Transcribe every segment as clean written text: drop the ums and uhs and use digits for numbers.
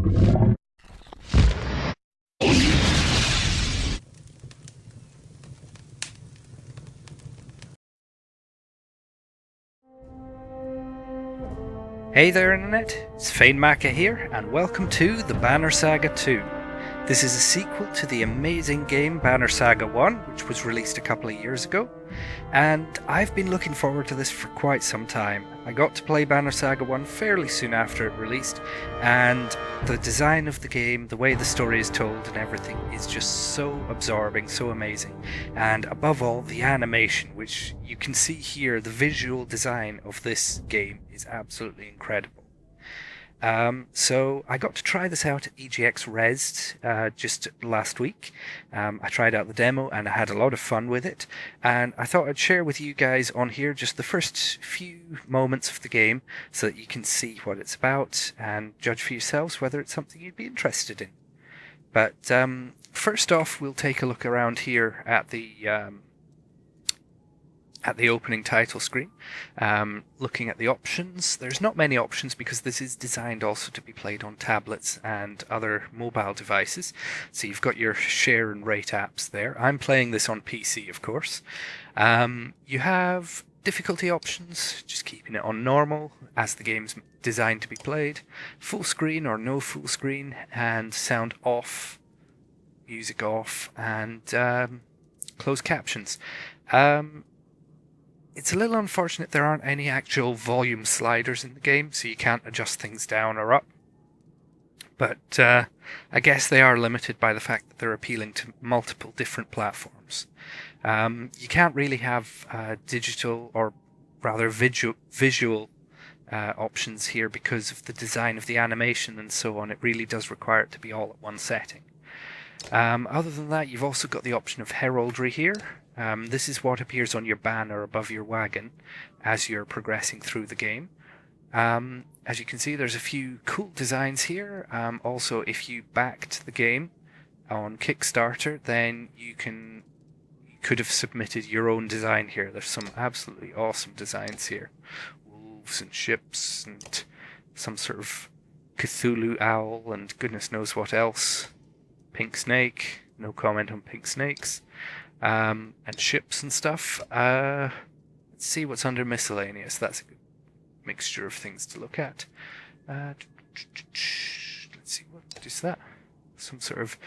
Hey there Internet, it's Fainmaca here, and welcome to the Banner Saga 2. This is a sequel to the amazing game Banner Saga 1, which was released a couple of years ago, and I've been looking forward to this for quite some time. I got to play Banner Saga 1 fairly soon after it released, and the design of the game, the way the story is told and everything is just so absorbing, so amazing, and above all the animation, which you can see here, the visual design of this game is absolutely incredible. So I got to try this out at EGX Rezzed just last week. I tried out the demo and I had a lot of fun with it, and I thought I'd share with you guys on here just the first few moments of the game so that you can see what it's about and judge for yourselves whether it's something you'd be interested in. But first off, we'll take a look around here at the opening title screen, looking at the options. There's not many options because this is designed also to be played on tablets and other mobile devices. So you've got your share and rate apps there. I'm playing this on PC, of course. You have difficulty options, just keeping it on normal as the game's designed to be played. Full screen or no full screen, and sound off, music off, and closed captions. It's a little unfortunate there aren't any actual volume sliders in the game, so you can't adjust things down or up. But I guess they are limited by the fact that they're appealing to multiple different platforms. You can't really have digital, or rather visual options here because of the design of the animation and so on. It really does require it to be all at one setting. Other than that, you've also got the option of heraldry here. This is what appears on your banner above your wagon as you're progressing through the game. As you can see, there's a few cool designs here. Also, if you backed the game on Kickstarter, then you could have submitted your own design here. There's some absolutely awesome designs here. Wolves and ships and some sort of Cthulhu owl and goodness knows what else. Pink snake. No comment on pink snakes. And ships and stuff. Let's see what's under miscellaneous. That's a good mixture of things to look at. Let's see, what is that? Some sort of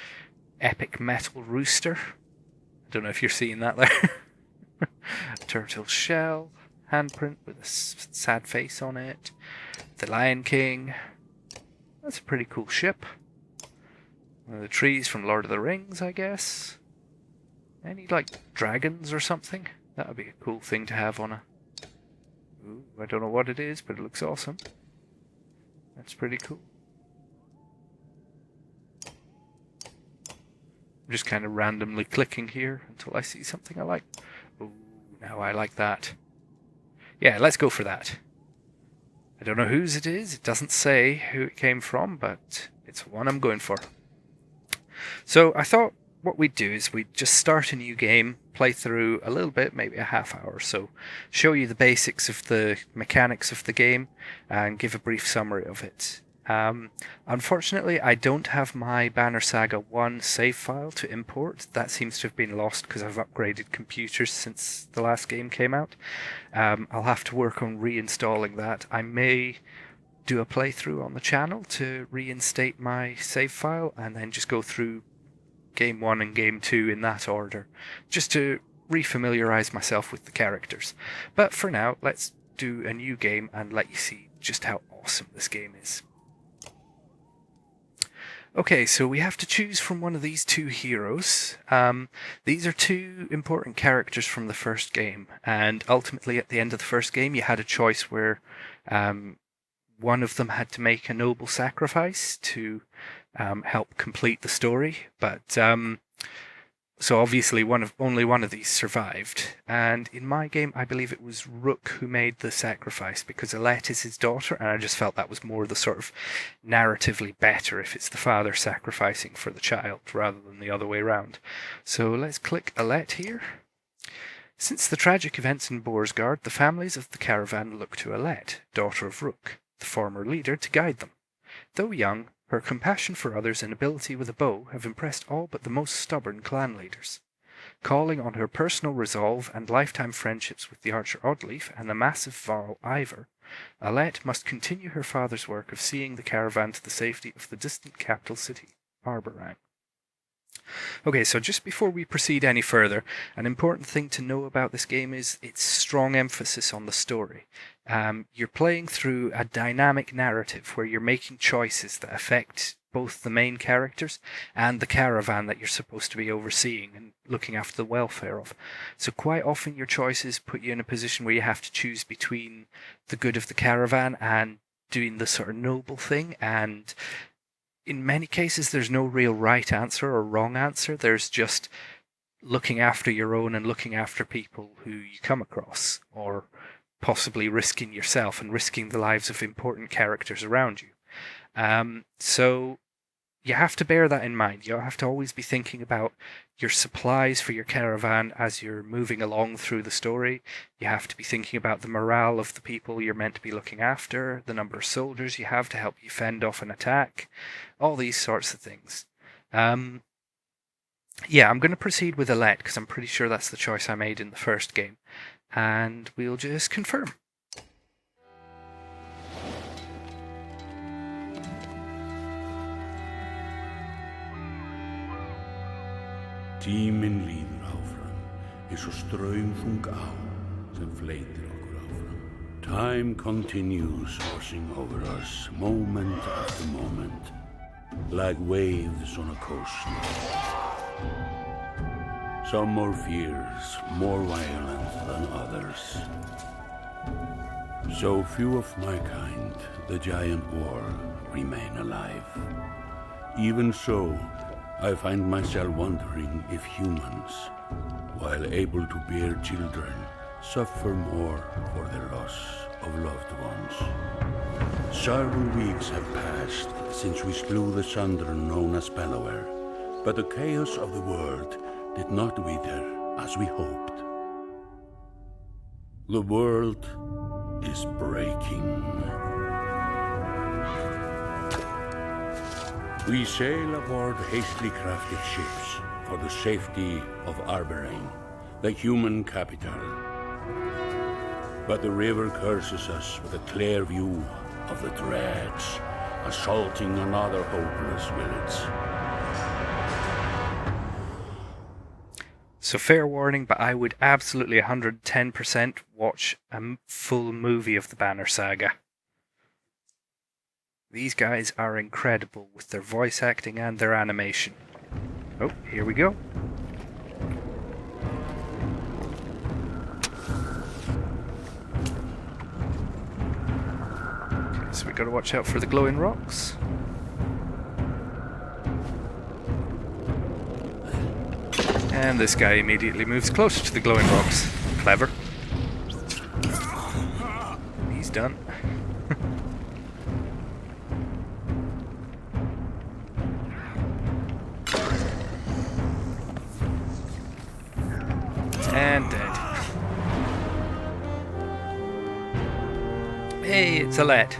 epic metal rooster. I don't know if you're seeing that there. Turtle shell, handprint with a sad face on it. The Lion King. That's a pretty cool ship. One of the trees from Lord of the Rings, I guess. Any, like, dragons or something? That would be a cool thing to have on a... Ooh, I don't know what it is, but it looks awesome. That's pretty cool. I'm just kind of randomly clicking here until I see something I like. Ooh, now I like that. Yeah, let's go for that. I don't know whose it is. It doesn't say who it came from, but it's one I'm going for. So I thought what we'd do is we'd just start a new game, play through a little bit, maybe a half hour or so, show you the basics of the mechanics of the game, and give a brief summary of it. Unfortunately, I don't have my Banner Saga 1 save file to import. That seems to have been lost because I've upgraded computers since the last game came out. I'll have to work on reinstalling that. I may do a playthrough on the channel to reinstate my save file and then just go through Game 1 and Game 2 in that order, just to refamiliarize myself with the characters. But for now, let's do a new game and let you see just how awesome this game is. Okay, so we have to choose from one of these two heroes. These are two important characters from the first game, and ultimately at the end of the first game you had a choice where one of them had to make a noble sacrifice to help complete the story, but so obviously only one of these survived, and in my game I believe it was Rook who made the sacrifice because Alette is his daughter, and I just felt that was more the sort of narratively better if it's the father sacrificing for the child rather than the other way around. So let's click Alette here. Since the tragic events in Boersgard, the families of the caravan look to Alette, daughter of Rook, the former leader, to guide them. Though young, Her compassion for others and ability with a bow have impressed all but the most stubborn clan leaders. Calling on her personal resolve and lifetime friendships with the archer Oddleaf and the massive Varl Ivor, Alette must continue her father's work of seeing the caravan to the safety of the distant capital city, Arborang. Okay, so just before we proceed any further, an important thing to know about this game is its strong emphasis on the story. You're playing through a dynamic narrative where you're making choices that affect both the main characters and the caravan that you're supposed to be overseeing and looking after the welfare of. So quite often your choices put you in a position where you have to choose between the good of the caravan and doing the sort of noble thing, and in many cases there's no real right answer or wrong answer. There's just looking after your own and looking after people who you come across, or possibly risking yourself and risking the lives of important characters around you. So you have to bear that in mind. You have to always be thinking about your supplies for your caravan as you're moving along through the story. You have to be thinking about the morale of the people you're meant to be looking after, the number of soldiers you have to help you fend off an attack, all these sorts of things. Yeah, I'm going to proceed with Alette because I'm pretty sure that's the choice I made in the first game, and we'll just confirm. Tíminn líður áfram, eins og straumþung á sem fleytir okkur áfram. Time continues washing over us, moment after moment, like waves on a coast. Some more fierce, more violent than others. So few of my kind, the giant war, remain alive. Even so, I find myself wondering if humans, while able to bear children, suffer more for the loss of loved ones. Several weeks have passed since we slew the Sundren known as Bellower, but the chaos of the world did not wither as we hoped. The world is breaking. We sail aboard hastily crafted ships for the safety of Arborang, the human capital. But the river curses us with a clear view of the dreads, assaulting another hopeless village. So fair warning, but I would absolutely 110% watch a full movie of the Banner Saga. These guys are incredible with their voice acting and their animation. Oh, here we go. Okay, so we gotta watch out for the glowing rocks. And this guy immediately moves closer to the glowing rocks. Clever. He's done. And dead. Hey, it's Alette.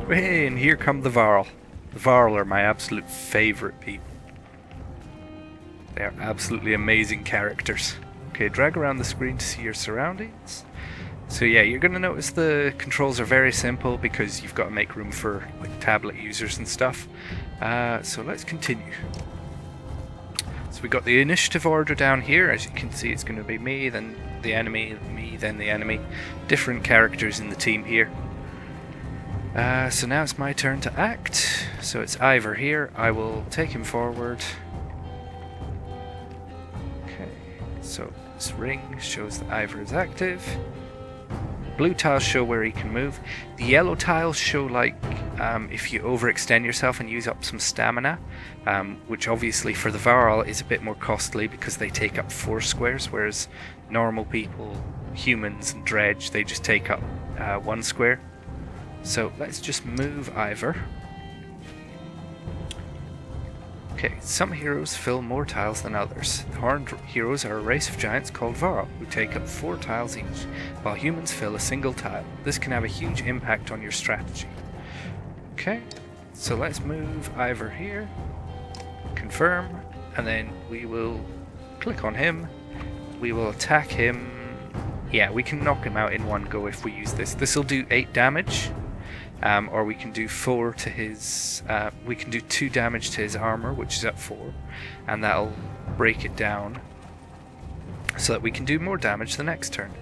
Hey, and here come the Varl. The Varl are my absolute favourite people. They are absolutely amazing characters. Okay, drag around the screen to see your surroundings. So yeah, you're going to notice the controls are very simple because you've got to make room for like tablet users and stuff. So let's continue. So we've got the initiative order down here. As you can see, it's going to be me, then the enemy, me, then the enemy. Different characters in the team here. So now it's my turn to act. So it's Ivor here. I will take him forward. Okay, so this ring shows that Ivor is active. Blue tiles show where he can move. The yellow tiles show like if you overextend yourself and use up some stamina, which obviously for the Varl is a bit more costly because they take up 4 squares, whereas normal people, humans and dredge, they just take up 1 square. So let's just move Ivor. Okay, some heroes fill more tiles than others. The horned heroes are a race of giants called Varl, who take up 4 tiles each, while humans fill a single tile. This can have a huge impact on your strategy. Okay, so let's move Ivor here, confirm, and then we will click on him. We will attack him. Yeah, we can knock him out in one go if we use this. This will do 8 damage. Or we can do 4 to his. We can do 2 damage to his armor, which is at 4, and that'll break it down so that we can do more damage the next turn.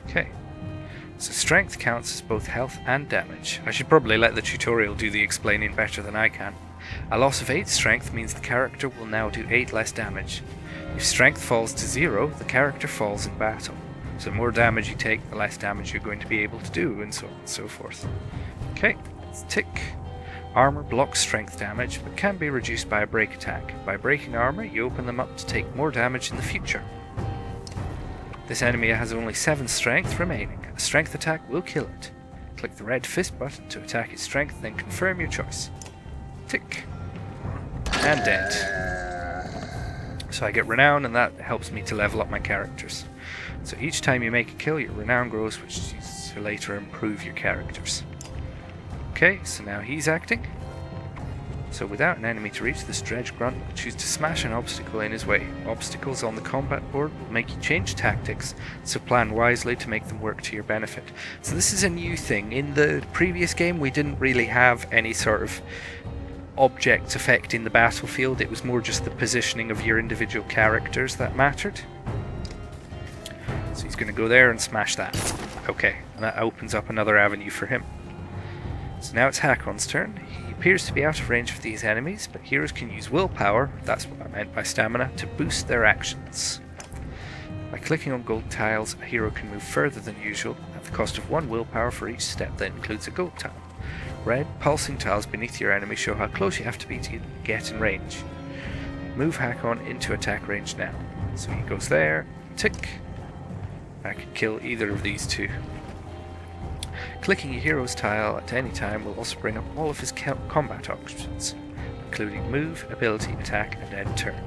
Okay, so strength counts as both health and damage. I should probably let the tutorial do the explaining better than I can. A loss of 8 strength means the character will now do 8 less damage. If strength falls to 0, the character falls in battle. So the more damage you take, the less damage you're going to be able to do, and so on and so forth. Okay, let's tick. Armor blocks strength damage, but can be reduced by a break attack. By breaking armor, you open them up to take more damage in the future. This enemy has only 7 strength remaining. A strength attack will kill it. Click the red fist button to attack its strength, then confirm your choice. Tick. And dent. So I get renown, and that helps me to level up my characters. So each time you make a kill, your renown grows, which is used to later improve your characters. Okay, so now he's acting. So without an enemy to reach, this Dredge Grunt will choose to smash an obstacle in his way. Obstacles on the combat board will make you change tactics, so plan wisely to make them work to your benefit. So this is a new thing. In the previous game, we didn't really have any sort of object effect in the battlefield. It was more just the positioning of your individual characters that mattered. So he's going to go there and smash that. Okay, and that opens up another avenue for him. So now it's Hakon's turn. He appears to be out of range of these enemies, but heroes can use willpower, that's what I meant by stamina, to boost their actions. By clicking on gold tiles, a hero can move further than usual, at the cost of 1 willpower for each step that includes a gold tile. Red, pulsing tiles beneath your enemy show how close you have to be to get in range. Move Hakon into attack range now. So he goes there, tick. I could kill either of these two. Clicking a hero's tile at any time will also bring up all of his combat options, including move, ability, attack, and end turn.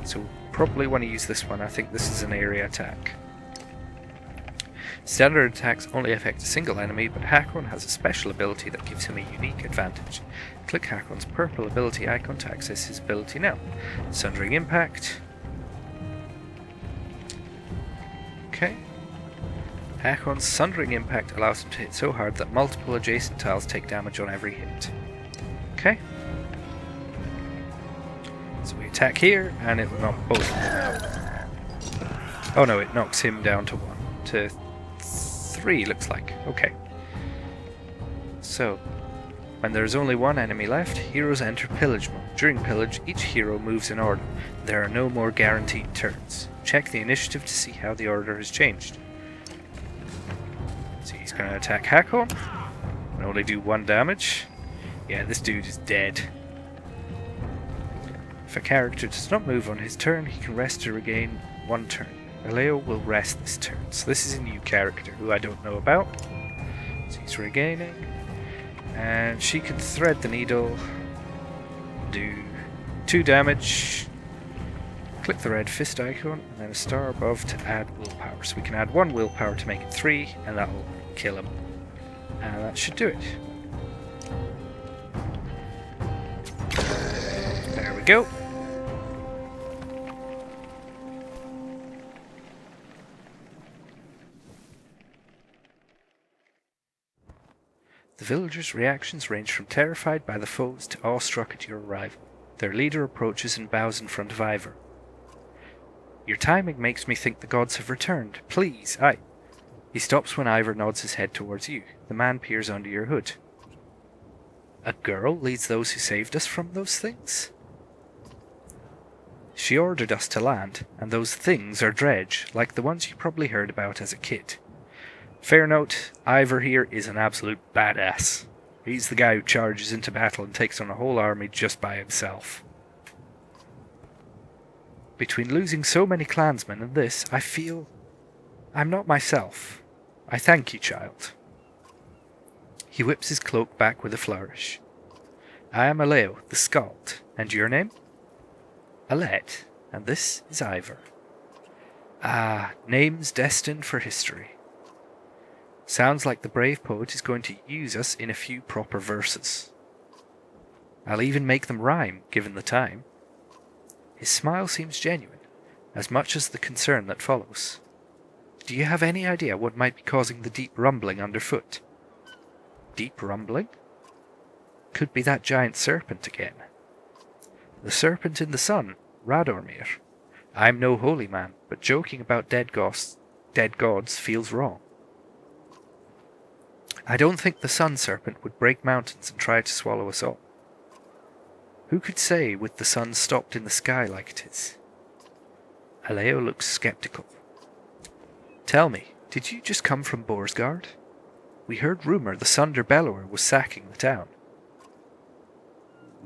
So probably want to use this one. I think this is an area attack. Standard attacks only affect a single enemy, but Hakon has a special ability that gives him a unique advantage. Click Hakon's purple ability icon to access his ability now. Sundering Impact. Okay. Hakon's Sundering Impact allows him to hit so hard that multiple adjacent tiles take damage on every hit. Okay. So we attack here, and it will knock both of them out. Oh no, it knocks him down to 1. To 3, looks like. Okay. So, when there is only one enemy left, heroes enter pillage mode. During pillage, each hero moves in order. There are no more guaranteed turns. Check the initiative to see how the order has changed. So he's going to attack Hakon, and only do 1 damage. Yeah, this dude is dead. If a character does not move on his turn, he can rest to regain 1 turn. Aleo will rest this turn. So this is a new character who I don't know about. So he's regaining. And she can thread the needle. Do 2 damage. Click the red fist icon and then a star above to add willpower. So we can add 1 willpower to make it 3, and that will kill him. And that should do it. There we go. The villagers' reactions range from terrified by the foes to awestruck at your arrival. Their leader approaches and bows in front of Ivor. Your timing makes me think the gods have returned. Please, He stops when Ivor nods his head towards you. The man peers under your hood. A girl leads those who saved us from those things? She ordered us to land, and those things are dredge, like the ones you probably heard about as a kid. Fair note, Ivor here is an absolute badass. He's the guy who charges into battle and takes on a whole army just by himself. Between losing so many clansmen and this, I feel I'm not myself. I thank you, child. He whips his cloak back with a flourish. I am Aleo, the Skald. And your name? Alette. And this is Ivor. Ah, names destined for history. Sounds like the brave poet is going to use us in a few proper verses. I'll even make them rhyme, given the time. His smile seems genuine, as much as the concern that follows. Do you have any idea what might be causing the deep rumbling underfoot? Deep rumbling? Could be that giant serpent again. The serpent in the sun, Radormir. I'm no holy man, but joking about dead gods feels wrong. I don't think the sun serpent would break mountains and try to swallow us all. Who could say with the sun stopped in the sky like it is? Aleo looks sceptical. Tell me, did you just come from Borsgard? We heard rumour the Sunder Bellower was sacking the town.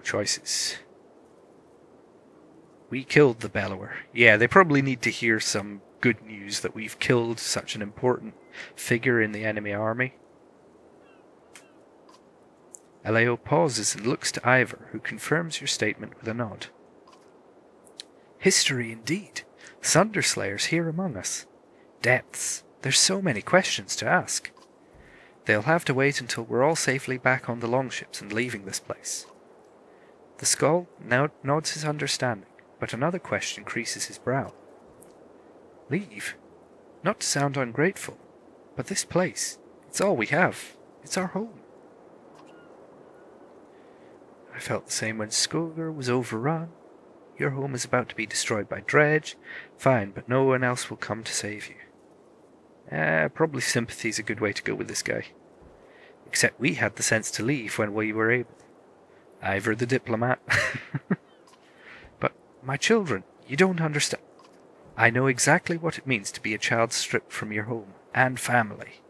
Choices. We killed the Bellower. Yeah, they probably need to hear some good news that we've killed such an important figure in the enemy army. Aleo pauses and looks to Ivor, who confirms your statement with a nod. History indeed. Sunderslayers here among us. Depths. There's so many questions to ask. They'll have to wait until we're all safely back on the longships and leaving this place. The Skald now nods his understanding, but another question creases his brow. Leave? Not to sound ungrateful, but this place, it's all we have. It's our home. I felt the same when Skogar was overrun. Your home is about to be destroyed by dredge. Fine, but no one else will come to save you. Probably sympathy's a good way to go with this guy. Except we had the sense to leave when we were able. Ivor the diplomat. But, my children, you don't understand. I know exactly what it means to be a child stripped from your home and family.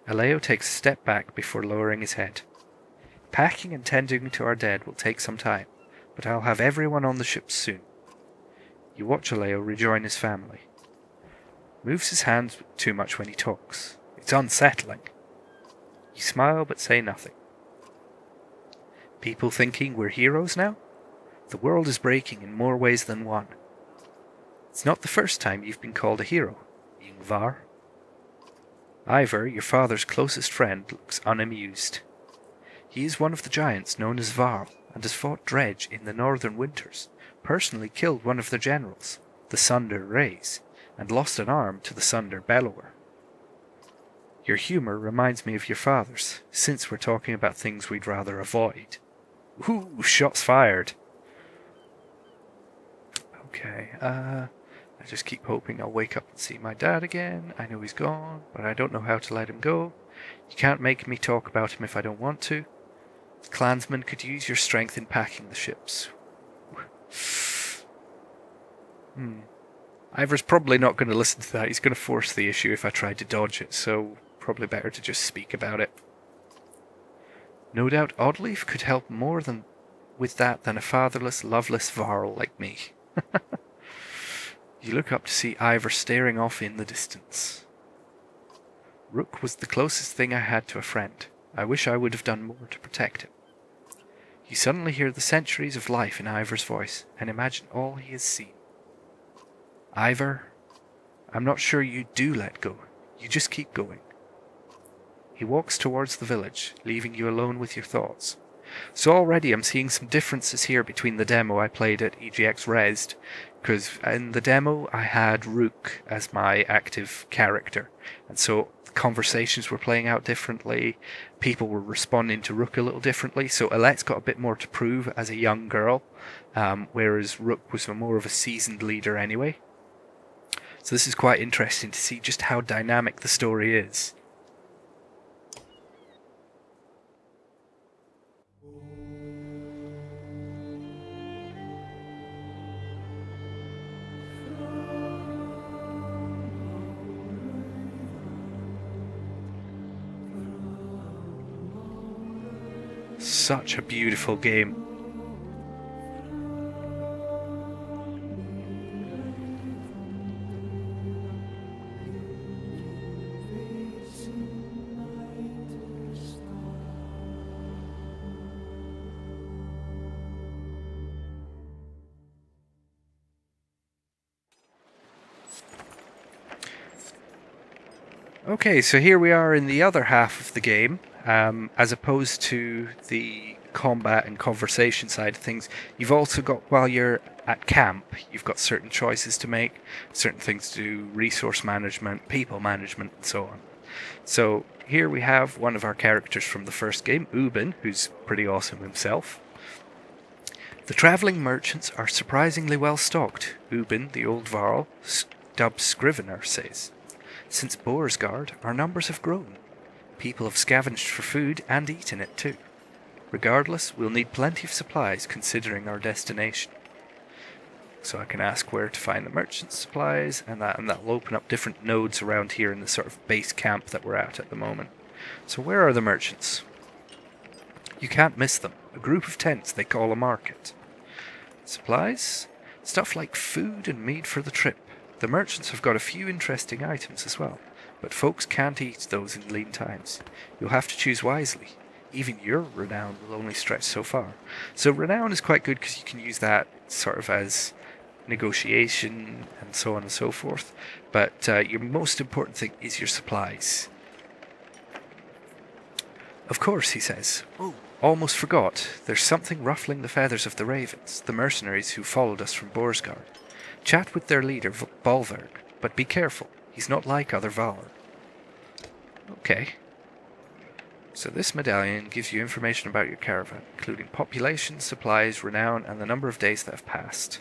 Aleo takes a step back before lowering his head. Packing and tending to our dead will take some time, but I'll have everyone on the ships soon. You watch Aleo rejoin his family. Moves his hands too much when he talks. It's unsettling. You smile but say nothing. People thinking we're heroes now? The world is breaking in more ways than one. It's not the first time you've been called a hero, Yngvar. Ivor, your father's closest friend, looks unamused. He is one of the giants known as Varl, and has fought Dredge in the northern winters, personally killed one of their generals, the Sunder Rays, and lost an arm to the Sunder Bellower. Your humour reminds me of your father's, since we're talking about things we'd rather avoid. Ooh, shots fired! Okay, I just keep hoping I'll wake up and see my dad again. I know he's gone, but I don't know how to let him go. You can't make me talk about him if I don't want to. The clansmen could use your strength in packing the ships. Ivor's probably not going to listen to that. He's going to force the issue if I try to dodge it, so probably better to just speak about it. No doubt Oddleaf could help more with that than a fatherless, loveless Varl like me. You look up to see Ivor staring off in the distance. Rook was the closest thing I had to a friend. I wish I would have done more to protect him. You suddenly hear the centuries of life in Ivor's voice, and imagine all he has seen. Ivor, I'm not sure you do let go. You just keep going. He walks towards the village, leaving you alone with your thoughts. So already I'm seeing some differences here between the demo I played at EGX Rezzed, because in the demo I had Rook as my active character, and so conversations were playing out differently, people were responding to Rook a little differently, so Alette's got a bit more to prove as a young girl, whereas Rook was more of a seasoned leader anyway. So this is quite interesting to see just how dynamic the story is. Such a beautiful game. Okay, so here we are in the other half of the game. As opposed to the combat and conversation side of things, you've also got, while you're at camp, you've got certain choices to make, certain things to do, resource management, people management, and so on. So here we have one of our characters from the first game, Ubin, who's pretty awesome himself. The travelling merchants are surprisingly well stocked, Ubin, the old Varl, dubbed Scrivener, says. Since Boersgard, our numbers have grown. People have scavenged for food and eaten it too. Regardless, we'll need plenty of supplies considering our destination. So I can ask where to find the merchant supplies, and that'll open up different nodes around here in the sort of base camp that we're at the moment. So where are the merchants? You can't miss them. A group of tents they call a market. Supplies? Stuff like food and meat for the trip. The merchants have got a few interesting items as well, but folks can't eat those in lean times. You'll have to choose wisely. Even your renown will only stretch so far. So renown is quite good because you can use that sort of as negotiation and so on and so forth. But your most important thing is your supplies. Of course, he says. Oh, almost forgot. There's something ruffling the feathers of the ravens, the mercenaries who followed us from Boersgard. Chat with their leader, Bolverg, but be careful. He's not like other Valar. Okay. So this medallion gives you information about your caravan, including population, supplies, renown, and the number of days that have passed.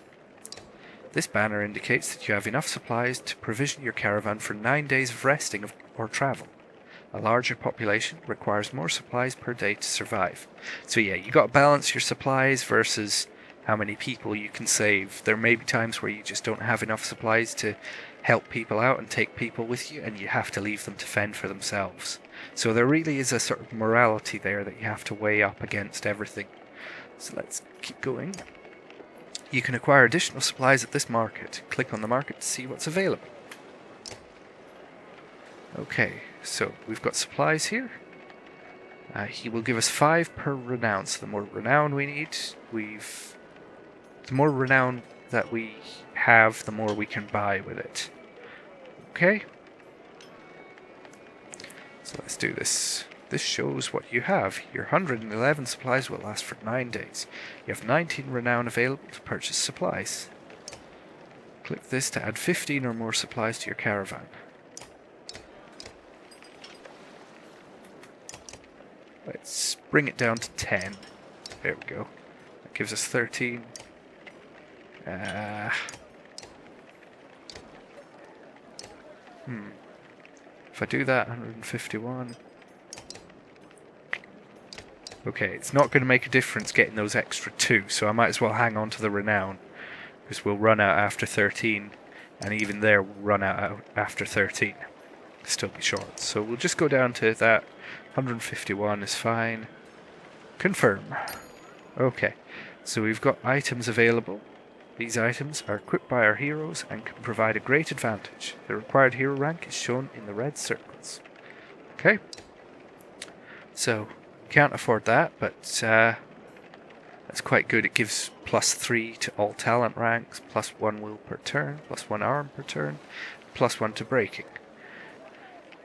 This banner indicates that you have enough supplies to provision your caravan for 9 days of resting or travel. A larger population requires more supplies per day to survive. So yeah, you got to balance your supplies versus how many people you can save. There may be times where you just don't have enough supplies to help people out and take people with you, and you have to leave them to fend for themselves. So there really is a sort of morality there that you have to weigh up against everything. So let's keep going. You can acquire additional supplies at this market. Click on the market to see what's available. Okay, so we've got supplies here. He will give us 5 per renown. So the more renown we need, the more renown that we have, the more we can buy with it. Okay. So let's do this. This shows what you have. Your 111 supplies will last for 9 days. You have 19 renown available to purchase supplies. Click this to add 15 or more supplies to your caravan. Let's bring it down to 10. There we go. That gives us 13. If I do that, 151. Okay, it's not going to make a difference getting those extra 2, so I might as well hang on to the renown, because we'll run out after 13, and even there we'll run out after 13. Still be short. So we'll just go down to that. 151 is fine. Confirm. Okay, so we've got items available. These items are equipped by our heroes and can provide a great advantage. The required hero rank is shown in the red circles. Okay. So, can't afford that, but that's quite good. It gives +3 to all talent ranks, +1 will per turn, +1 arm per turn, +1 to breaking.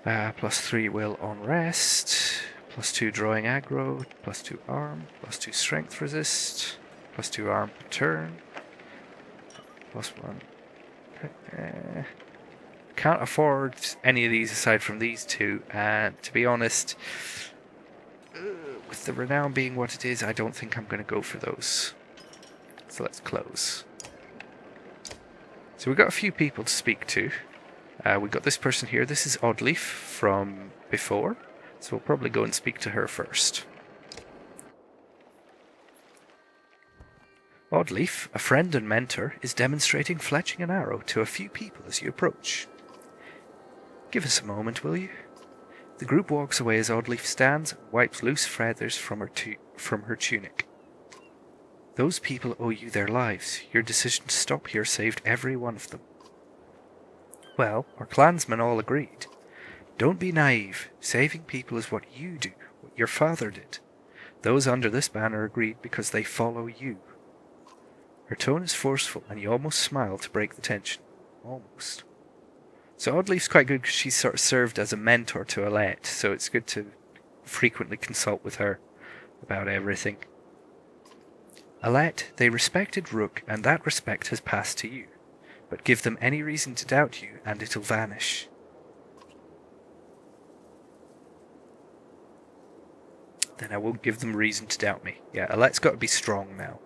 +3 will on rest, +2 drawing aggro, +2 arm, +2 strength resist, +2 arm per turn, +1. Can't afford any of these aside from these two, and to be honest, with the renown being what it is, I don't think I'm going to go for those. So let's close. So we've got a few people to speak to. We've got this person here. This is Oddleaf from before, so we'll probably go and speak to her first. Oddleaf, a friend and mentor, is demonstrating fletching an arrow to a few people as you approach. Give us a moment, will you? The group walks away as Oddleaf stands and wipes loose feathers from her tunic. Those people owe you their lives. Your decision to stop here saved every one of them. Well, our clansmen all agreed. Don't be naive. Saving people is what you do, what your father did. Those under this banner agreed because they follow you. Her tone is forceful, and you almost smile to break the tension. Almost. So Oddleaf's quite good because she's sort of served as a mentor to Alette, so it's good to frequently consult with her about everything. Alette, they respected Rook, and that respect has passed to you. But give them any reason to doubt you, and it'll vanish. Then I won't give them reason to doubt me. Yeah, Alette's got to be strong now.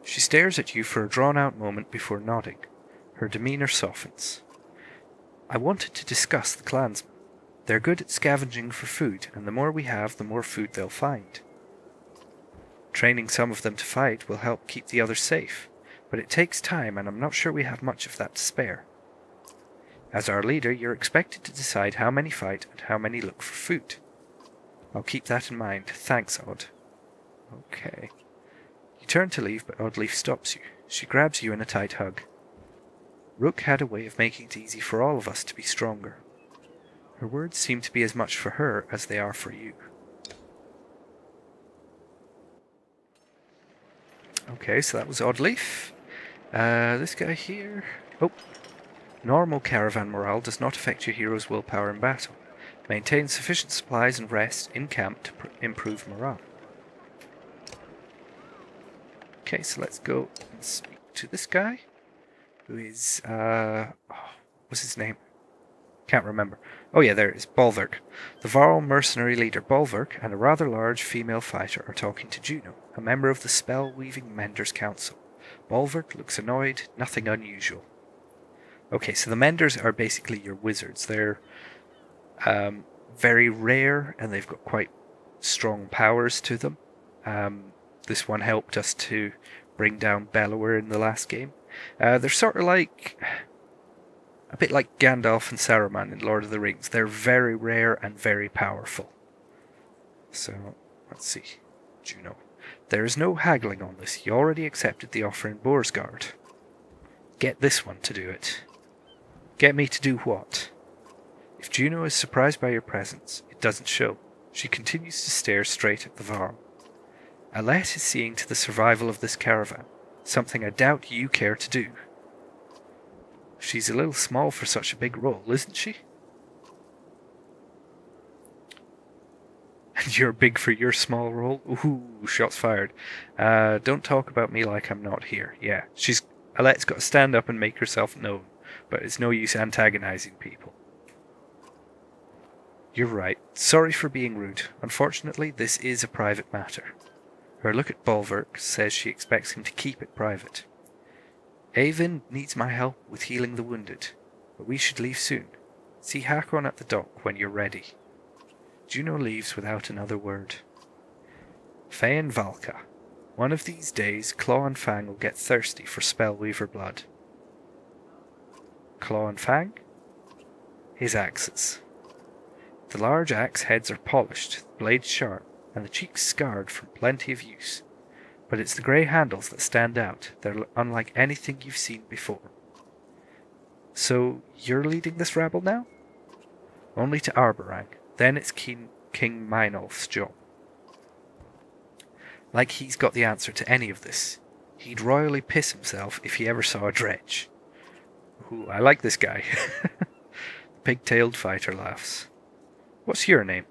She stares at you for a drawn-out moment before nodding. Her demeanour softens. I wanted to discuss the clansmen. They're good at scavenging for food, and the more we have, the more food they'll find. Training some of them to fight will help keep the others safe, but it takes time, and I'm not sure we have much of that to spare. As our leader, you're expected to decide how many fight and how many look for food. I'll keep that in mind. Thanks, Odd. Okay. You turn to leave, but Oddleaf stops you. She grabs you in a tight hug. Rook had a way of making it easy for all of us to be stronger. Her words seem to be as much for her as they are for you. Okay, so that was Oddleaf. This guy here... Oh. Normal caravan morale does not affect your hero's willpower in battle. Maintain sufficient supplies and rest in camp to improve morale. Okay, so let's go and speak to this guy, who is, what's his name? Can't remember. Oh yeah, there it is, Bolverk. The Varl mercenary leader Bolverk and a rather large female fighter are talking to Juno, a member of the Spell-Weaving Menders Council. Bolverk looks annoyed, nothing unusual. Okay, so the Menders are basically your wizards. They're very rare, and they've got quite strong powers to them. This one helped us to bring down Bellower in the last game. They're sort of like... a bit like Gandalf and Saruman in Lord of the Rings. They're very rare and very powerful. So, let's see. Juno. There is no haggling on this. You already accepted the offer in Boarsgard. Get this one to do it. Get me to do what? If Juno is surprised by your presence, it doesn't show. She continues to stare straight at the Varl. Alette is seeing to the survival of this caravan, something I doubt you care to do. She's a little small for such a big role, isn't she? And you're big for your small role? Ooh, shots fired. Don't talk about me like I'm not here. Yeah, Alette's got to stand up and make herself known, but it's no use antagonizing people. You're right. Sorry for being rude. Unfortunately, this is a private matter. Her look at Bolverk says she expects him to keep it private. Avon needs my help with healing the wounded, but we should leave soon. See Hakon at the dock when you're ready. Juno leaves without another word. Fainmaca. One of these days, Claw and Fang will get thirsty for Spellweaver blood. Claw and Fang? His axes. The large axe heads are polished, the blades sharp, and the cheeks scarred from plenty of use. But it's the grey handles that stand out. They're unlike anything you've seen before. So, you're leading this rabble now? Only to Arborang. Then it's King Meinolf's job. Like he's got the answer to any of this. He'd royally piss himself if he ever saw a dredge. Ooh, I like this guy. The pig-tailed fighter laughs. What's your name?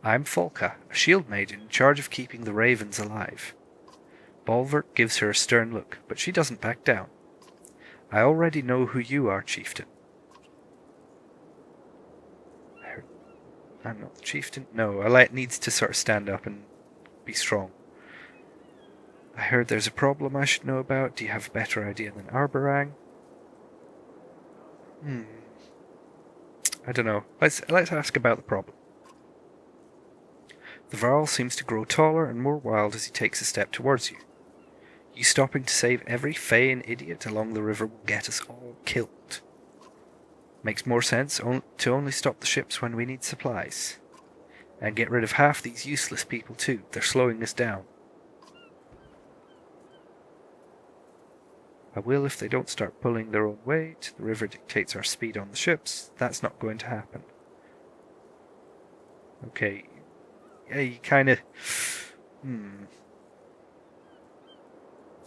I'm Folka, a shield maiden in charge of keeping the ravens alive. Bolverk gives her a stern look, but she doesn't back down. I already know who you are, chieftain. I'm not the chieftain. No, Alette needs to sort of stand up and be strong. I heard there's a problem I should know about. Do you have a better idea than Arborang? I don't know. Let's ask about the problem. The Varl seems to grow taller and more wild as he takes a step towards you. You stopping to save every Fey and idiot along the river will get us all killed. Makes more sense to only stop the ships when we need supplies. And get rid of half these useless people too. They're slowing us down. I will if they don't start pulling their own weight. The river dictates our speed on the ships. That's not going to happen. Okay. Yeah, you kind of...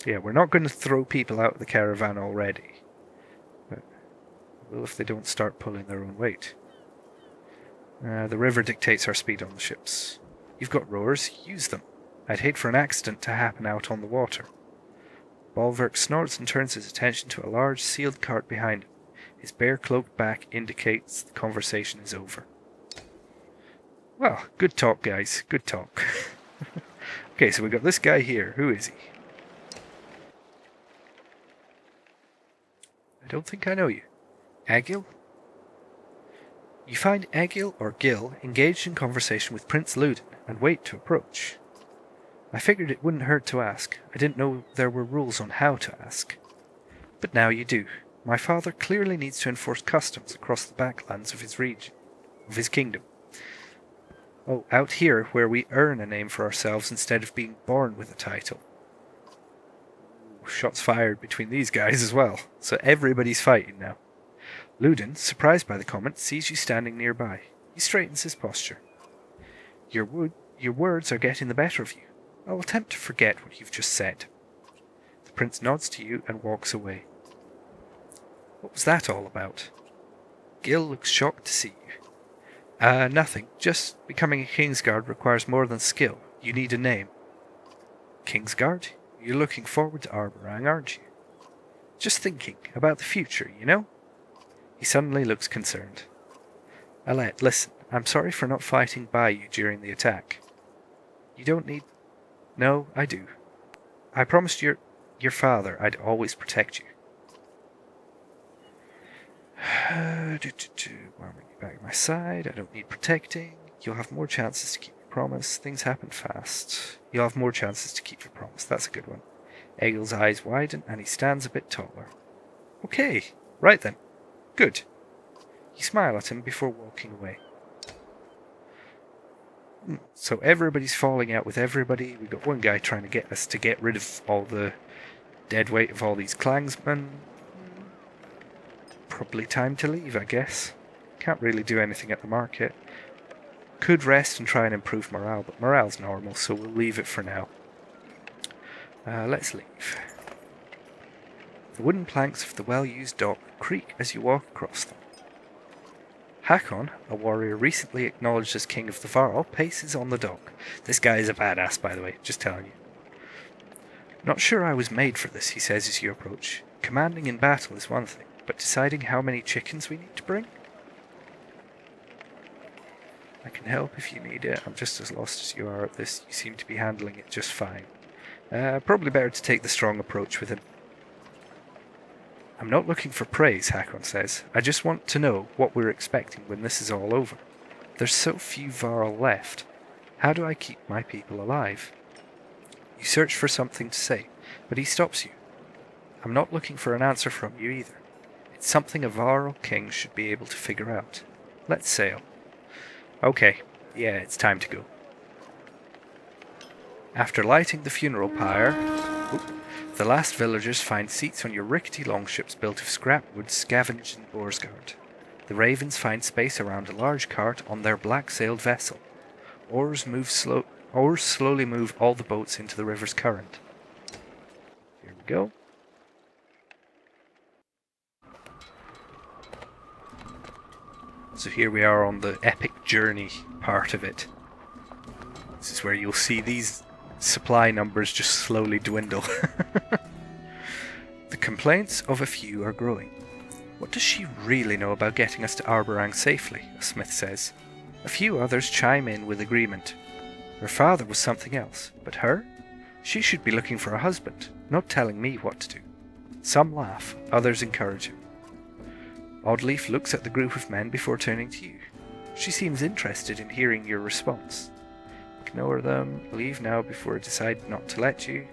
Yeah, we're not going to throw people out of the caravan already. But Well, if they don't start pulling their own weight. The river dictates our speed on the ships. You've got rowers, use them. I'd hate for an accident to happen out on the water. Bolverk snorts and turns his attention to a large sealed cart behind him. His bare cloaked back indicates the conversation is over. Well, good talk, guys. Good talk. Okay, so we've got this guy here. Who is he? I don't think I know you. Agil? You find Agil or Gil engaged in conversation with Prince Luden and wait to approach. I figured it wouldn't hurt to ask. I didn't know there were rules on how to ask. But now you do. My father clearly needs to enforce customs across the backlands of his region, of his kingdom. Oh, out here where we earn a name for ourselves instead of being born with a title. Shots fired between these guys as well, so everybody's fighting now. Luden, surprised by the comment, sees you standing nearby. He straightens his posture. Your words are getting the better of you. I'll attempt to forget what you've just said. The prince nods to you and walks away. What was that all about? Gil looks shocked to see you. Nothing. Just becoming a Kingsguard requires more than skill. You need a name. Kingsguard? You're looking forward to Arborang, aren't you? Just thinking about the future, you know? He suddenly looks concerned. Alette, listen, I'm sorry for not fighting by you during the attack. You don't need... No, I do. I promised your father I'd always protect you. Warming you back at my side, I don't need protecting. You'll have more chances to keep your promise. Things happen fast. You'll have more chances to keep your promise. That's a good one. Egil's eyes widen and he stands a bit taller. Okay, right then. Good. You smile at him before walking away. So everybody's falling out with everybody. We've got one guy trying to get us to get rid of all the dead weight of all these clansmen. Probably time to leave, I guess. Can't really do anything at the market. Could rest and try and improve morale, but morale's normal, so we'll leave it for now. Let's leave. The wooden planks of the well-used dock creak as you walk across them. Hakon, a warrior recently acknowledged as king of the Varl, paces on the dock. This guy is a badass, by the way, just telling you. Not sure I was made for this, he says as you approach. Commanding in battle is one thing, but deciding how many chickens we need to bring? I can help if you need it. I'm just as lost as you are at this. You seem to be handling it just fine. Probably better to take the strong approach with him. I'm not looking for praise, Hakon says. I just want to know what we're expecting when this is all over. There's so few Varl left. How do I keep my people alive? You search for something to say, but he stops you. I'm not looking for an answer from you either. It's something a Varl king should be able to figure out. Let's sail. Okay, yeah, it's time to go. After lighting the funeral pyre, the last villagers find seats on your rickety longships built of scrap wood scavenged in Borsgard. The ravens find space around a large cart on their black-sailed vessel. Oars slowly move all the boats into the river's current. Here we go. So here we are on the epic journey part of it. This is where you'll see these supply numbers just slowly dwindle. The complaints of a few are growing. What does she really know about getting us to Arborang safely? A smith says. A few others chime in with agreement. Her father was something else, but her? She should be looking for a husband, not telling me what to do. Some laugh, others encourage him. Oddleaf looks at the group of men before turning to you. She seems interested in hearing your response. Ignore them, leave now before I decide not to let you.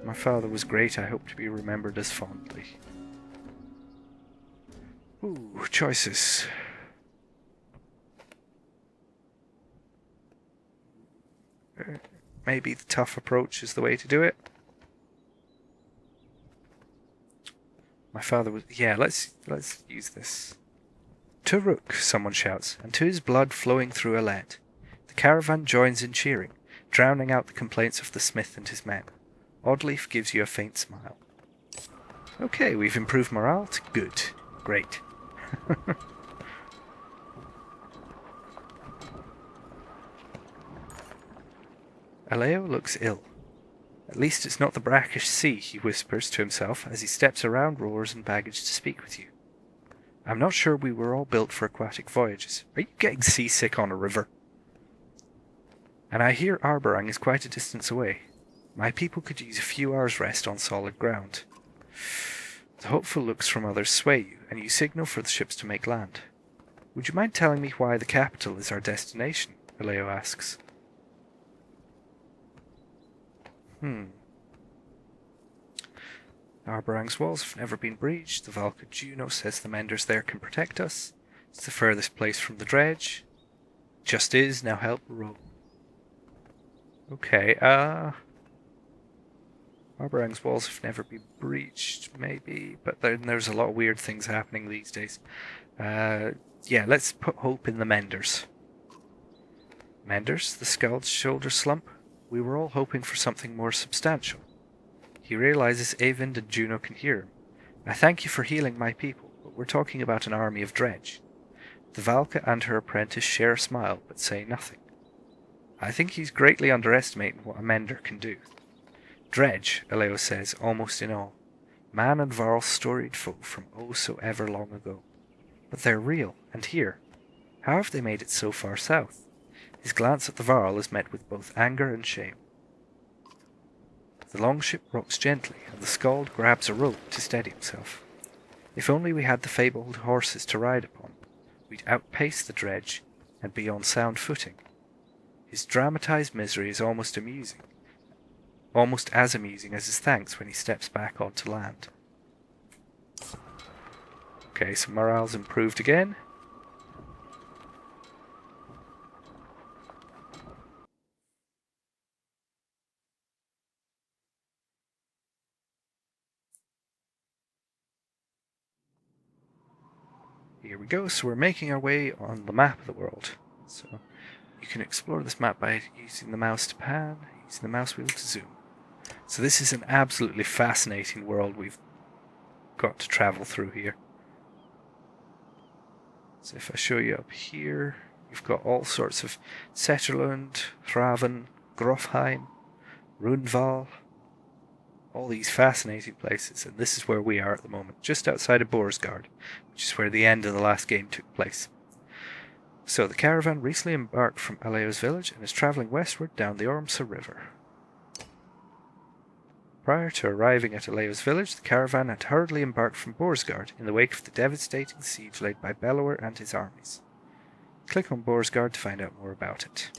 My father was great, I hope to be remembered as fondly. Ooh, choices. Maybe the tough approach is the way to do it. My father was... Yeah, let's use this. Turuk, someone shouts, and to his blood flowing through Alette. The caravan joins in cheering, drowning out the complaints of the smith and his men. Oddleaf gives you a faint smile. Okay, we've improved morale to good. Great. Aleo looks ill. At least it's not the brackish sea, he whispers to himself as he steps around rowers and baggage to speak with you. I'm not sure we were all built for aquatic voyages. Are you getting seasick on a river? And I hear Arborang is quite a distance away. My people could use a few hours' rest on solid ground. The hopeful looks from others sway you, and you signal for the ships to make land. Would you mind telling me why the capital is our destination? Aleo asks. Arborang's walls have never been breached. The Valka Juno says the menders there can protect us. It's the furthest place from the dredge. Just is, now help row. Okay, Arborang's walls have never been breached, maybe, but there's a lot of weird things happening these days. Yeah, let's put hope in the menders. Menders? The Skald's shoulders slump. We were all hoping for something more substantial. He realizes Eyvind and Juno can hear him. I thank you for healing my people, but we're talking about an army of dredge. The Valka and her apprentice share a smile, but say nothing. I think he's greatly underestimating what a mender can do. Dredge, Aleo says, almost in awe. Man and Varl's storied foe from oh so ever long ago. But they're real, and here. How have they made it so far south? His glance at the Varl is met with both anger and shame. The longship rocks gently, and the Skald grabs a rope to steady himself. If only we had the fabled horses to ride upon, we'd outpace the dredge and be on sound footing. His dramatized misery is almost amusing. Almost as amusing as his thanks when he steps back onto land. Okay, so morale's improved again. Here we go, so we're making our way on the map of the world. So you can explore this map by using the mouse to pan, using the mouse wheel to zoom. So this is an absolutely fascinating world we've got to travel through here. So if I show you up here, you've got all sorts of Setterlund, Thraven, Grofheim, Runval, all these fascinating places, and this is where we are at the moment, just outside of Borsgard, which is where the end of the last game took place. So the caravan recently embarked from Aleo's village and is travelling westward down the Ormsa River. Prior to arriving at Aleo's village, the caravan had hurriedly embarked from Borsgard in the wake of the devastating siege laid by Bellower and his armies. Click on Borsgard to find out more about it.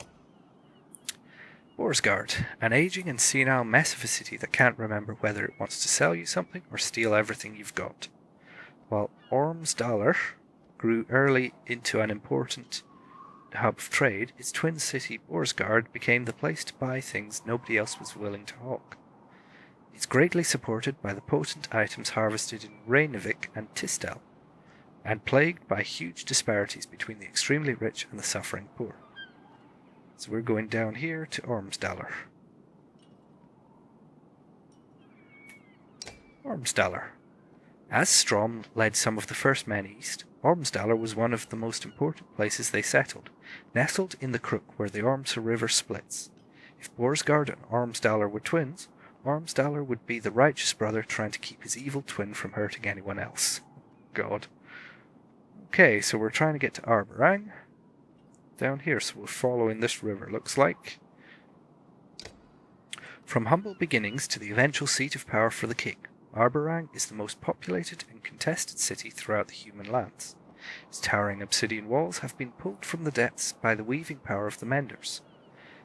Borsgard, an aging and senile mess of a city that can't remember whether it wants to sell you something or steal everything you've got. While Ormsdalr grew early into an important hub of trade, its twin city Borsgard became the place to buy things nobody else was willing to hawk. It's greatly supported by the potent items harvested in Reykjavik and Tisdal, and plagued by huge disparities between the extremely rich and the suffering poor. So we're going down here to Ormsdalr. Ormsdalr. As Strom led some of the first men east, Ormsdalr was one of the most important places they settled, nestled in the crook where the Ormsa River splits. If Borsgard and Ormsdalr were twins, Ormsdalr would be the righteous brother trying to keep his evil twin from hurting anyone else. God. Okay, so we're trying to get to Arborang. Down here, so we're following this river, looks like. From humble beginnings to the eventual seat of power for the king, Arborang is the most populated and contested city throughout the human lands. Its towering obsidian walls have been pulled from the depths by the weaving power of the menders.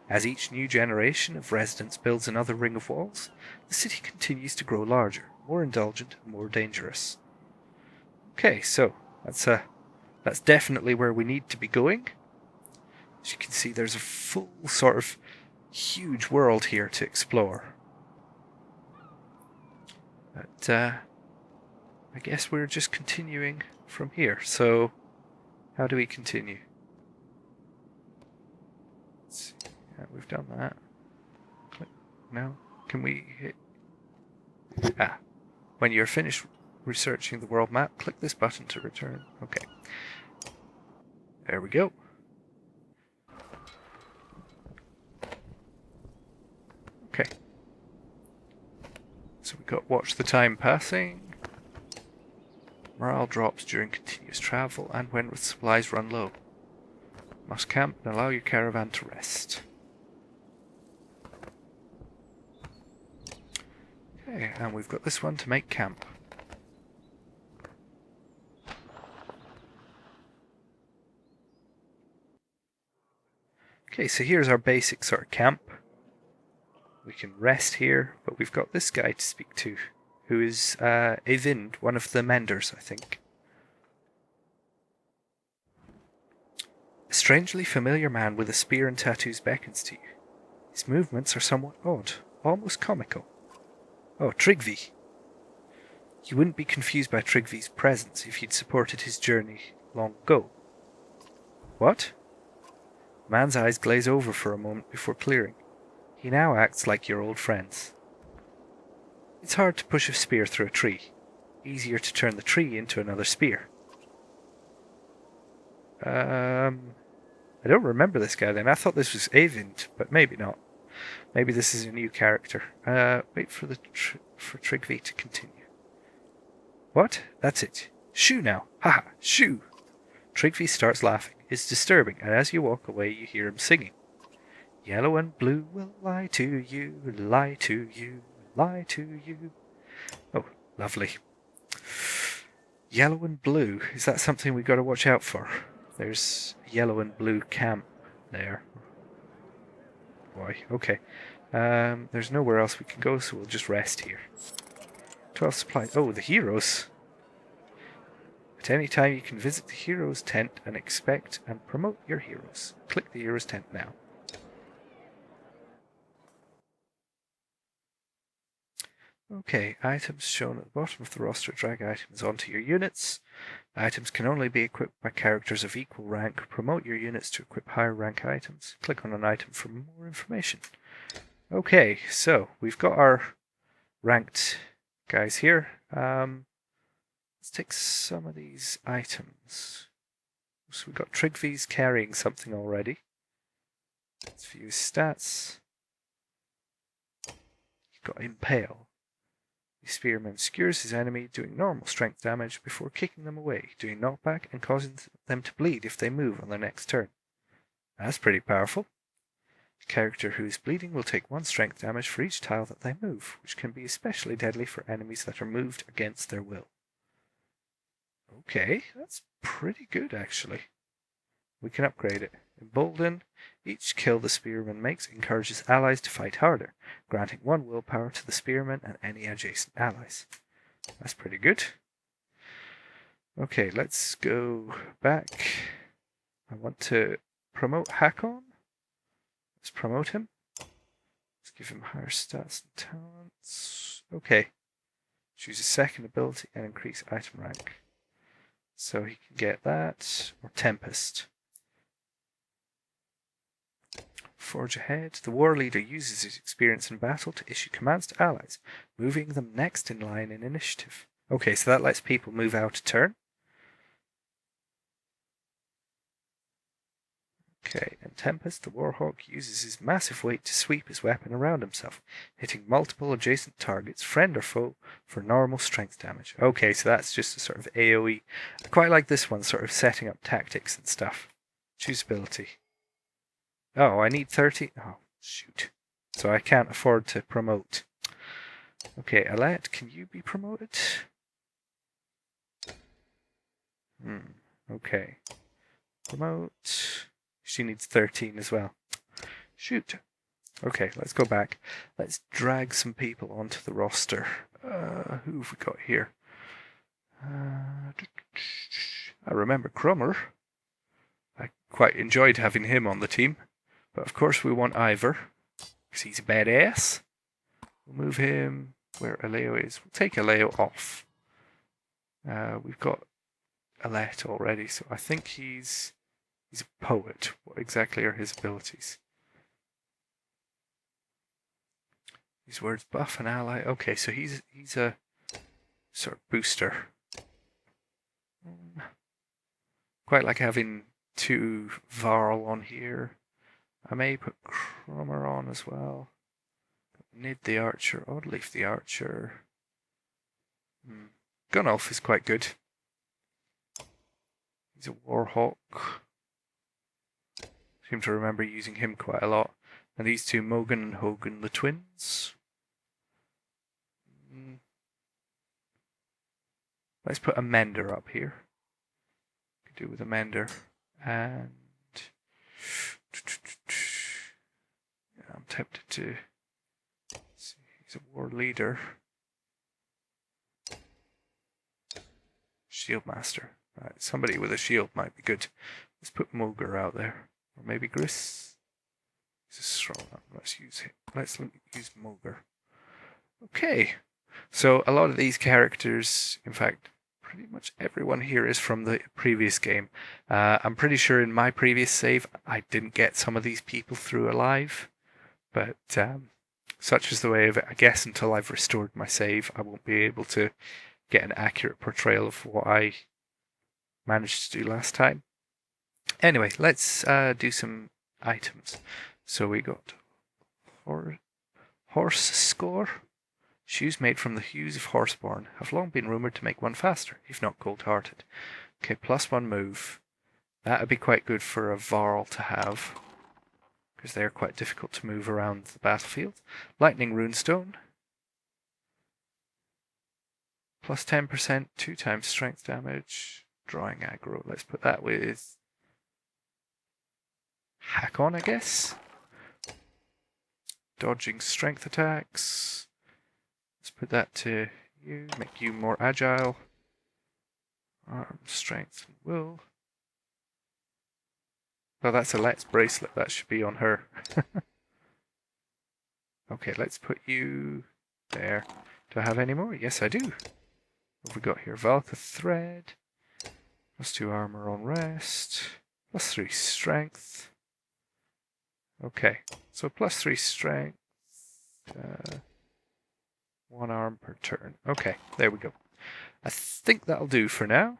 As each new generation of residents builds another ring of walls, the city continues to grow larger, more indulgent, and more dangerous. Okay, so that's definitely where we need to be going. As you can see, there's a full sort of huge world here to explore. But I guess we're just continuing from here. So how do we continue? Let's see. Yeah, we've done that. Click. No. Can we hit? When you're finished researching the world map. Click this button to return. Okay. There we go. Okay. So we got watch the time passing. Morale drops during continuous travel and when supplies run low. Must camp and allow your caravan to rest. Okay, and we've got this one to make camp. Okay, so here's our basic sort of camp. We can rest here, but we've got this guy to speak to, who is Evind, one of the menders, I think. A strangely familiar man with a spear and tattoos beckons to you. His movements are somewhat odd, almost comical. Oh, Tryggvi. You wouldn't be confused by Tryggvi's presence if you'd supported his journey long ago. What? The man's eyes glaze over for a moment before clearing. He now acts like your old friends. It's hard to push a spear through a tree. Easier to turn the tree into another spear. I don't remember this guy then. I thought this was Eyvind, but maybe not. Maybe this is a new character. Wait for for Tryggvi to continue. What? That's it. Shoo now. Haha, shoo. Tryggvi starts laughing. It's disturbing, and as you walk away you hear him singing. Yellow and blue will lie to you, lie to you, lie to you. Oh, lovely. Yellow and blue. Is that something we got to watch out for? There's a yellow and blue camp there. Boy, okay. There's nowhere else we can go, so we'll just rest here. 12 supplies. Oh, the heroes. At any time you can visit the heroes' tent and expect and promote your heroes. Click the heroes' tent now. Okay, items shown at the bottom of the roster. Drag items onto your units. Items can only be equipped by characters of equal rank. Promote your units to equip higher rank items. Click on an item for more information. Okay, so we've got our ranked guys here. Let's take some of these items. So we've got Tryggvi's carrying something already. Let's view his stats. You've got Impale. The spearman skewers his enemy, doing normal strength damage before kicking them away, doing knockback and causing them to bleed if they move on their next turn. That's pretty powerful. The character who is bleeding will take 1 strength damage for each tile that they move, which can be especially deadly for enemies that are moved against their will. Okay, that's pretty good actually. We can upgrade it. Embolden. Each kill the spearman makes encourages allies to fight harder, granting 1 willpower to the spearman and any adjacent allies. That's pretty good. Okay, let's go back. I want to promote Hakon. Let's promote him. Let's give him higher stats and talents. Okay. Choose a second ability and increase item rank. So he can get that, or Tempest. Forge ahead. The war leader uses his experience in battle to issue commands to allies, moving them next in line in initiative. Okay, so that lets people move out a turn. Okay, and Tempest, the Warhawk, uses his massive weight to sweep his weapon around himself, hitting multiple adjacent targets, friend or foe, for normal strength damage. Okay, so that's just a sort of AoE. I quite like this one, sort of setting up tactics and stuff. Choose ability. Oh, I need 30. Oh, shoot. So I can't afford to promote. Okay, Alette, can you be promoted? Okay. Promote. She needs 13 as well. Shoot. Okay, let's go back. Let's drag some people onto the roster. Who have we got here? I remember Crummer. I quite enjoyed having him on the team. But of course we want Ivor, because he's a badass. We'll move him where Aleo is. We'll take Aleo off. We've got Alette already, so I think he's a poet. What exactly are his abilities? These words buff an ally. Okay, so he's a sort of booster. Quite like having 2 Varl on here. I may put Crummer on as well. Need the Archer. Odd leaf the Archer. Gunulf is quite good. He's a Warhawk. Seem to remember using him quite a lot. And these 2, Mogan and Hogan, the twins. Let's put a Mender up here. Could do with a Mender. And I'm tempted to see. He's a war leader. Shield master. Right, somebody with a shield might be good. Let's put Moger out there. Or maybe Gris. He's a strong one. Let's use him. Let's use Moger. Okay. So a lot of these characters, in fact, pretty much everyone here is from the previous game. I'm pretty sure in my previous save I didn't get some of these people through alive. But such is the way of it. I guess until I've restored my save, I won't be able to get an accurate portrayal of what I managed to do last time. Anyway, let's do some items. So we got horse score. Shoes made from the hues of Horseborn have long been rumoured to make one faster, if not cold-hearted. Okay, +1 move. That would be quite good for a Varl to have, because they're quite difficult to move around the battlefield. Lightning Runestone. +10%, 2 times strength damage. Drawing aggro. Let's put that with Hack on, I guess. Dodging strength attacks. Let's put that to you, make you more agile. Arm, strength, and will. Oh, that's a Let's bracelet. That should be on her. Okay, let's put you there. Do I have any more? Yes, I do. What have we got here? Valka thread. +2 armor on rest. +3 strength. Okay, so +3 strength. 1 arm per turn. Okay, there we go. I think that'll do for now.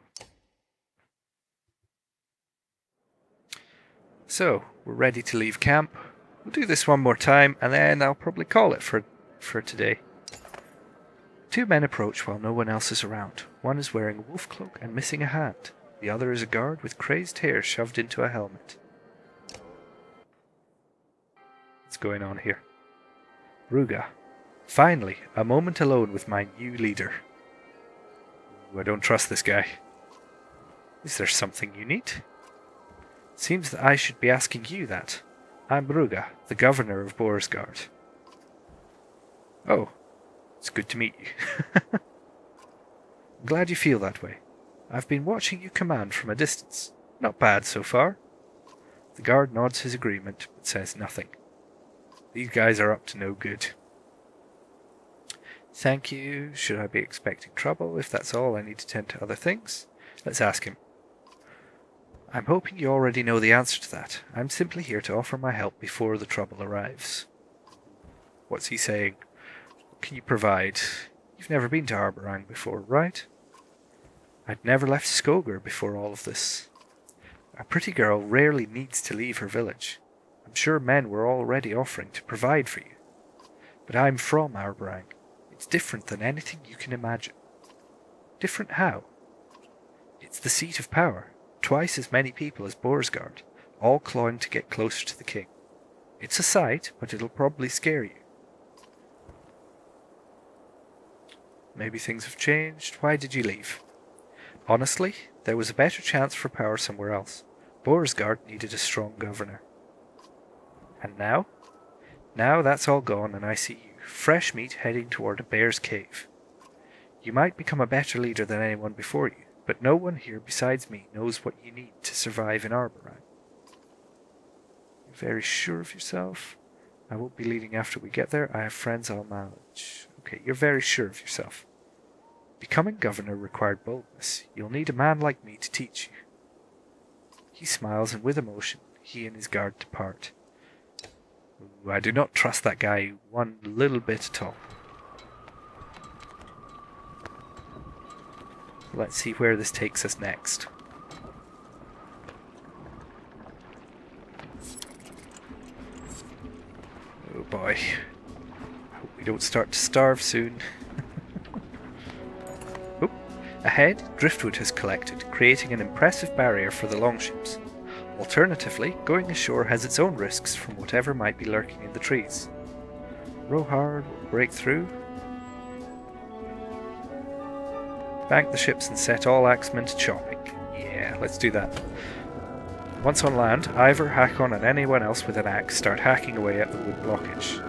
So, we're ready to leave camp. We'll do this one more time, and then I'll probably call it for today. 2 men approach while no one else is around. One is wearing a wolf cloak and missing a hand. The other is a guard with crazed hair shoved into a helmet. What's going on here? Ruga. Finally, a moment alone with my new leader. Ooh, I don't trust this guy. Is there something you need? Seems that I should be asking you that. I'm Ruga, the governor of Borsgard. Oh, it's good to meet you. I'm glad you feel that way. I've been watching you command from a distance. Not bad so far. The guard nods his agreement, but says nothing. These guys are up to no good. Thank you. Should I be expecting trouble? If that's all, I need to tend to other things. Let's ask him. I'm hoping you already know the answer to that. I'm simply here to offer my help before the trouble arrives. What's he saying? What can you provide? You've never been to Arborang before, right? I'd never left Skogar before all of this. A pretty girl rarely needs to leave her village. I'm sure men were already offering to provide for you. But I'm from Arborang. It's different than anything you can imagine. Different how? It's the seat of power. Twice as many people as Borsgard, all clawing to get closer to the king. It's a sight, but it'll probably scare you. Maybe things have changed. Why did you leave? Honestly, there was a better chance for power somewhere else. Borsgard needed a strong governor. And now? Now that's all gone and I see you, fresh meat heading toward a bear's cave. You might become a better leader than anyone before you, but no one here besides me knows what you need to survive in Arborang. You're very sure of yourself? I won't be leading after we get there. I have friends I'll manage. Okay, you're very sure of yourself. Becoming governor required boldness. You'll need a man like me to teach you. He smiles, and with emotion, he and his guard depart. Ooh, I do not trust that guy one little bit at all. let's see where this takes us next. Oh boy. Hope we don't start to starve soon. Oh, ahead, driftwood has collected, creating an impressive barrier for the longships. Alternatively, going ashore has its own risks from whatever might be lurking in the trees. Row hard, we'll break through. Bank the ships and set all axemen to chopping. Yeah, let's do that. Once on land, Ivor, Hakon and anyone else with an axe start hacking away at the wood blockage.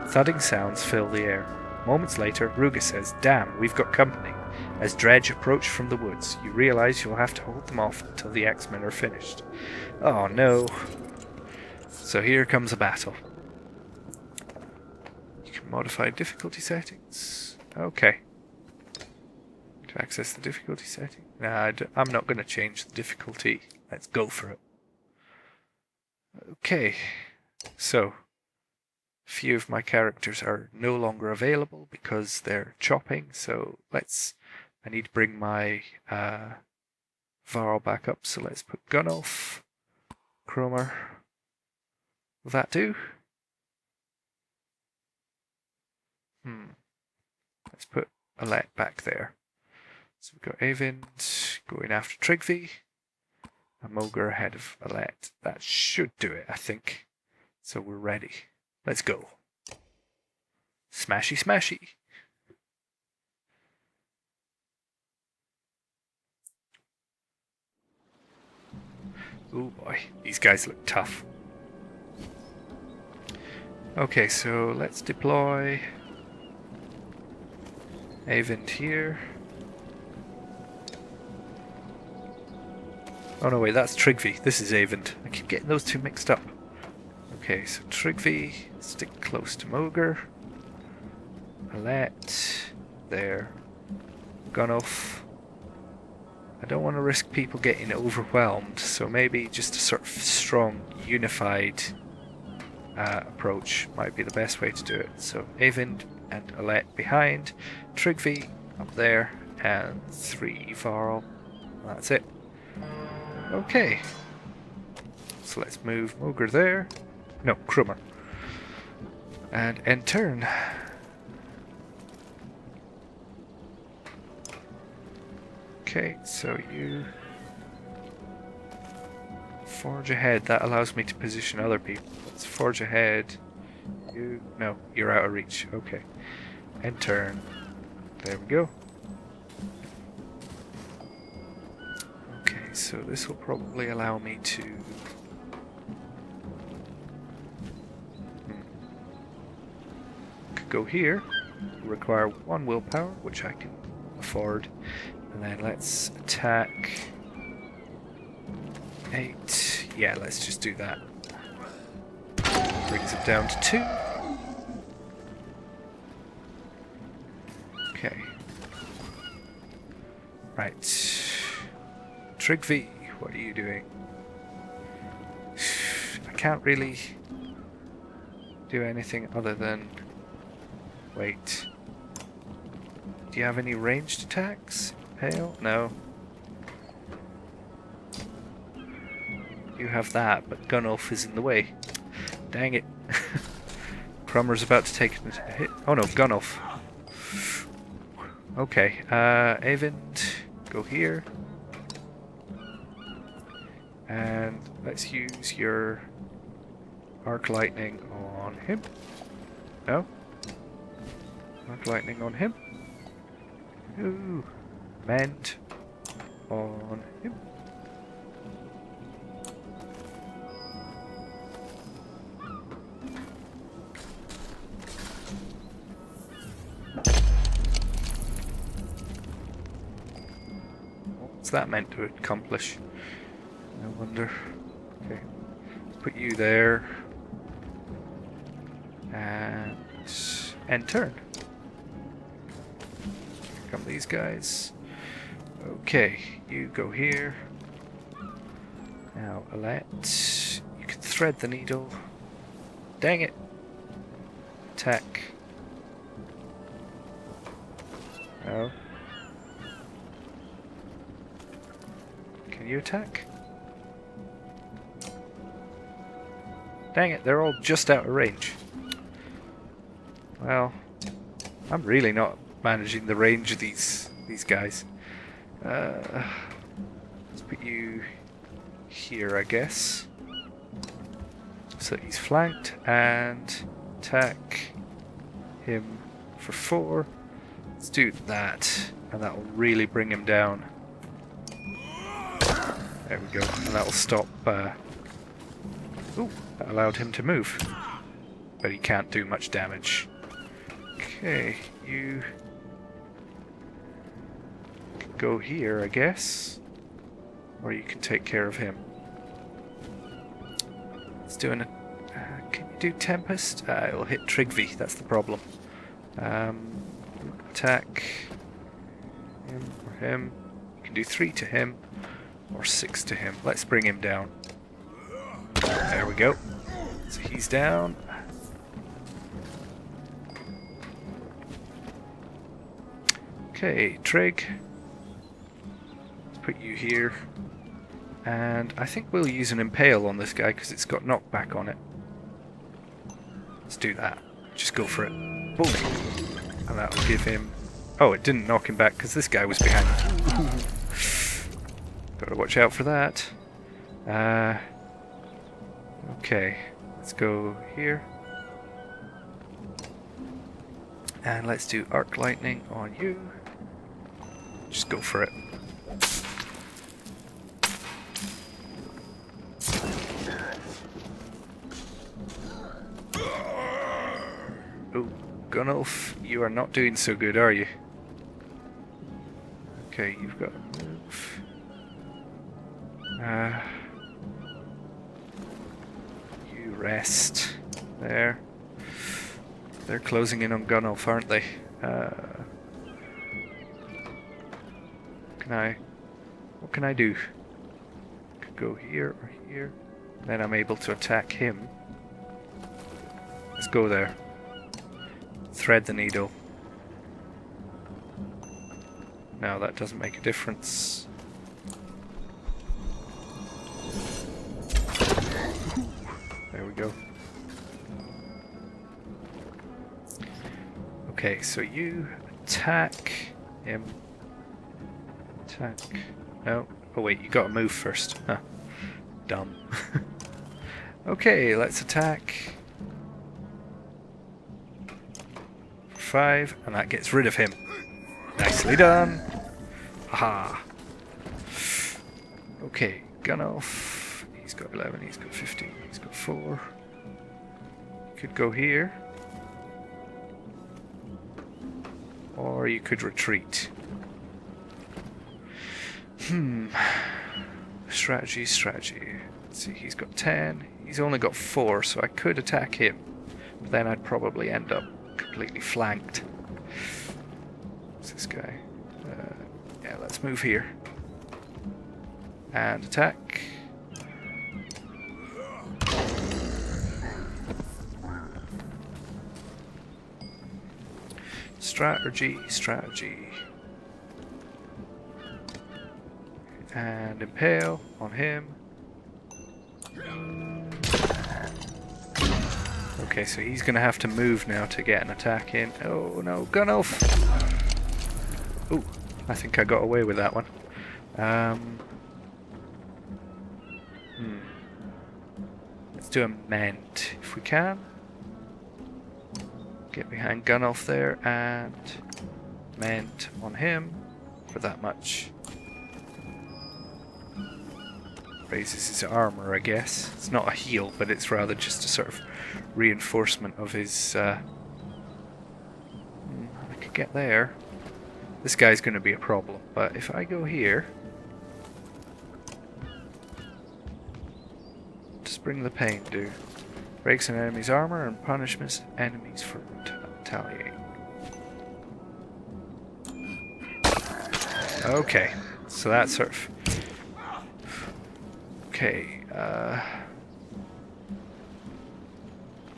Thudding sounds fill the air. Moments later, Ruga says, "Damn, we've got company." As Dredge approach from the woods, you realise you'll have to hold them off until the axemen are finished. Oh no. So here comes a battle. You can modify difficulty settings. Okay. To access the difficulty setting? Nah, I'm not going to change the difficulty. Let's go for it. Okay. So, a few of my characters are no longer available because they're chopping, so I need to bring my Varl back up, so let's put Gunnulf, Cromer. Will that do? Let's put Alette back there. So we've got Eyvind going after Tryggvi, and Moger ahead of Alette. That should do it, I think. So we're ready. Let's go. Smashy, smashy. Oh boy, these guys look tough. Okay, so let's deploy Eyvind here. Oh no, wait, that's Tryggvi. This is Eyvind. I keep getting those two mixed up. Okay, so Tryggvi, stick close to Moger. Alette, there. Gunnulf. I don't want to risk people getting overwhelmed, so maybe just a sort of strong, unified approach might be the best way to do it. So Eyvind and Alette behind, Tryggvi up there, and 3 Varl. That's it. Okay. So let's move Moger there. No, Krummer. And end turn. Okay, so you forge ahead. That allows me to position other people. Let's forge ahead. You... No, you're out of reach. Okay. End turn. There we go. Okay, so this will probably allow me to... Could go here. Require 1 willpower, which I can afford. And then let's attack 8. Yeah, let's just do that. Brings it down to 2. Okay. Right. Tryggvi, what are you doing? I can't really do anything other than... Wait. Do you have any ranged attacks? Hail? No. You have that, but Gunnulf is in the way. Dang it. Crummer's about to take a hit. Oh no, Gunnulf. Okay, Eyvind, go here. And let's use your Arc Lightning on him. No? Arc Lightning on him. Ooh. Mend on him. What's that meant to accomplish? I wonder. Okay. Put you there. And end turn. Here come these guys. Okay, you go here. Now, Alette, you can thread the needle. Dang it! Attack. No. Can you attack? Dang it, they're all just out of range. Well, I'm really not managing the range of these guys. Let's put you here, I guess. So he's flanked, and attack him for 4. Let's do that, and that will really bring him down. There we go, and that will stop. Ooh, that allowed him to move, but he can't do much damage. Okay, you can go here, I guess, or you can take care of him. Let's do an. Can you do Tempest? It'll hit Trigvi. That's the problem. Attack him or him. You can do 3 to him or 6 to him. Let's bring him down. There we go. So he's down. Okay, Trig. Let's put you here. And I think we'll use an Impale on this guy because it's got knockback on it. Let's do that. Just go for it. Boom! And that'll give him... Oh, it didn't knock him back because this guy was behind. Gotta watch out for that. Okay, let's go here. And let's do Arc Lightning on you. Just go for it. Oh, Gunnulf, you are not doing so good, are you? Okay, you've got to move. You rest. There. They're closing in on Gunnulf, aren't they? What can I do? Could go here or here. Then I'm able to attack him. Let's go there. Thread the needle. No, that doesn't make a difference. There we go. Okay, so you attack him. Attack. No. Oh wait, you gotta move first. Huh. Dumb. Okay, let's attack. 5, and that gets rid of him. Nicely done. Haha. Okay, Gunnulf. He's got 11, he's got 15, he's got 4. Could go here. Or you could retreat. Strategy. Let's see, he's got 10. He's only got 4, so I could attack him. But then I'd probably end up completely flanked. What's this guy? Yeah, let's move here. And attack. Strategy. And Impale on him. Okay, so he's going to have to move now to get an attack in. Oh no, Gunnulf! Ooh, I think I got away with that one. Let's do a Ment if we can. Get behind Gunnulf there and Ment on him for that much. Raises his armor, I guess. It's not a heal, but it's rather just a sort of reinforcement of his... I could get there. This guy's going to be a problem, but if I go here... Does Bring the Pain do? Breaks an enemy's armor and punishes enemies for retaliating. Okay, so that's sort of... Okay,